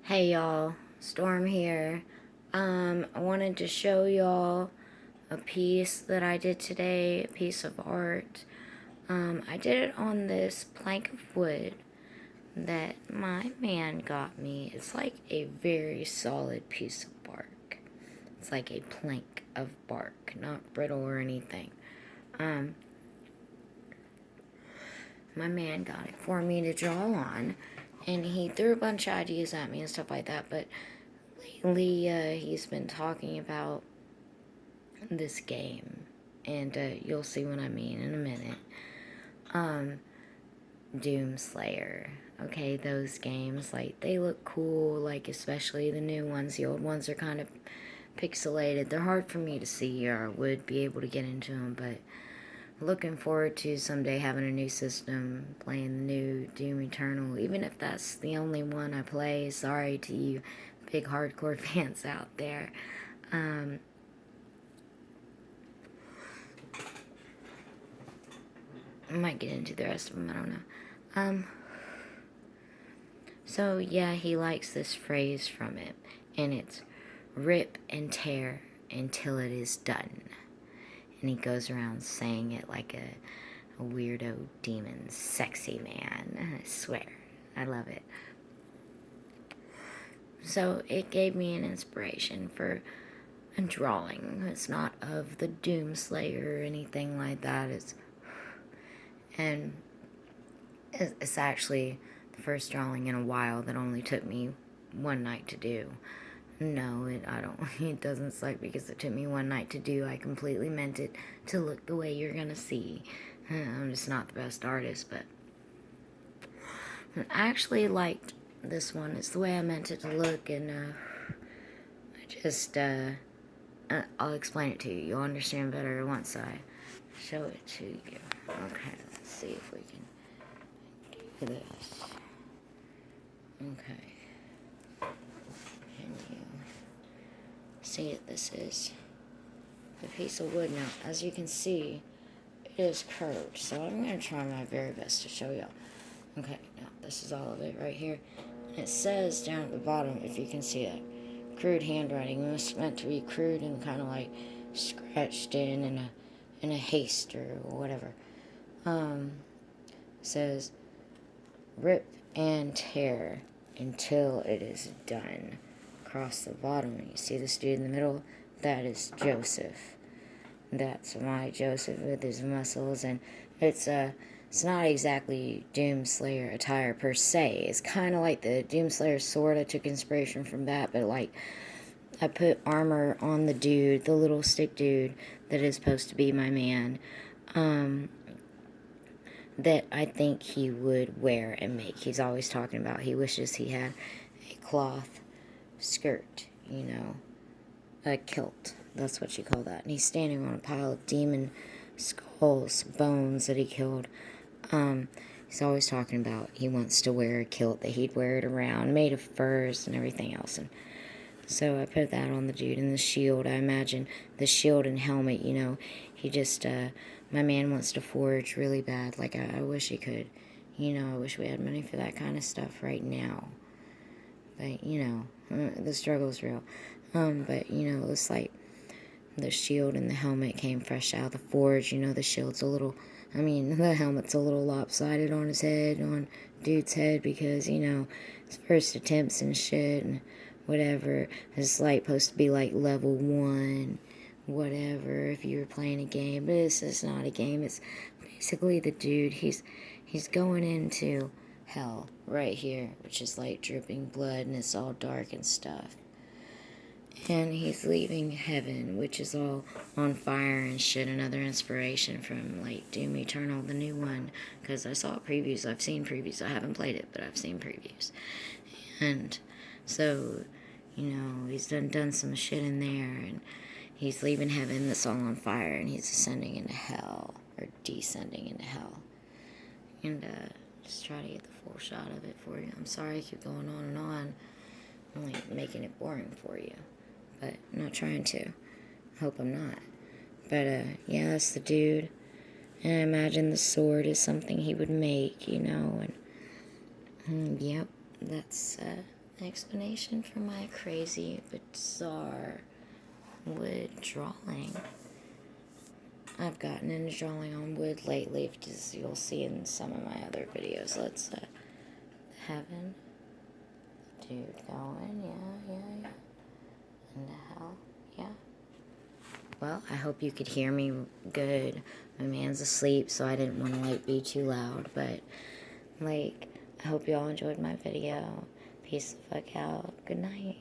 Hey y'all, Storm here. I wanted to show y'all a piece that I did today, a piece of art. I did it on this plank of wood that my man got me. It's like a very solid piece of bark. It's like a plank of bark, not brittle or anything. My man got it for me to draw on, and he threw a bunch of ideas at me and stuff like that, but lately he's been talking about this game, and you'll see what I mean in a minute. Doom Slayer. Okay, those games, like, they look cool, like, especially the new ones. The old ones are kind of pixelated. They're hard for me to see, or I would be able to get into them, but looking forward to someday having a new system, playing the new Doom Eternal, even if that's the only one I play. Sorry to you big hardcore fans out there. I might get into the rest of them, I don't know. So yeah, he likes this phrase from it, and it's rip and tear until it is done. And he goes around saying it like a weirdo demon sexy man. I swear, I love it. So it gave me an inspiration for a drawing. It's not of the Doom Slayer or anything like that. It's actually the first drawing in a while that only took me one night to do. No, it doesn't suck because it took me one night to do. I completely meant it to look the way you're gonna see. I'm just not the best artist, but I actually liked this one. It's the way I meant it to look, and I'll explain it to you. You'll understand better once I show it to you. Okay, let's see if we can do this. Okay. Can you see it? This is a piece of wood. Now, as you can see, it is curved, so I'm going to try my very best to show y'all. Okay, now this is all of it right here. And it says down at the bottom, if you can see it, crude handwriting. It was meant to be crude and kind of like scratched in a haste or whatever. It says, rip and tear until it is done. Across the bottom, you see this dude in the middle? That is Joseph. That's my Joseph with his muscles, and it's not exactly Doom Slayer attire per se. It's kind of like the Doom Slayer sword. I took inspiration from that, but like I put armor on the dude, the little stick dude that is supposed to be my man, that I think he would wear and make. He's always talking about he wishes he had a cloth skirt, a kilt. That's what you call that. And he's standing on a pile of demon skulls, bones that he killed. He's always talking about he wants to wear a kilt, that he'd wear it around, made of furs and everything else. And so I put that on the dude. And the shield, I imagine the shield and helmet, he just, my man wants to forge really bad. Like, I wish he could. I wish we had money for that kind of stuff right now. But, the struggle's real. But, it's like the shield and the helmet came fresh out of the forge. The shield's the helmet's a little lopsided on his head, on dude's head, because, his first attempts and shit and whatever. It's like supposed to be like level 1, whatever, if you were playing a game. But this is not a game. It's basically the dude, he's going into hell right here, which is like dripping blood, and it's all dark and stuff. And he's leaving heaven, which is all on fire and shit. Another inspiration from, like, Doom Eternal, the new one. Because I saw previews. I've seen previews. I haven't played it, but I've seen previews. And so, he's done some shit in there. And he's leaving heaven that's all on fire. And he's ascending into hell. Or descending into hell. And, just try to get the full shot of it for you. I'm sorry I keep going on and on. I'm, like, making it boring for you. But I'm not trying to. Hope I'm not. But, yeah, that's the dude. And I imagine the sword is something he would make, and, yep, that's explanation for my crazy, bizarre wood drawing. I've gotten into drawing on wood lately, as you'll see in some of my other videos. Let's, heaven, dude going, yeah. And the hell, yeah. Well, I hope you could hear me good. My man's asleep, so I didn't want to, like, be too loud, but, like, I hope you all enjoyed my video. Peace the fuck out. Good night.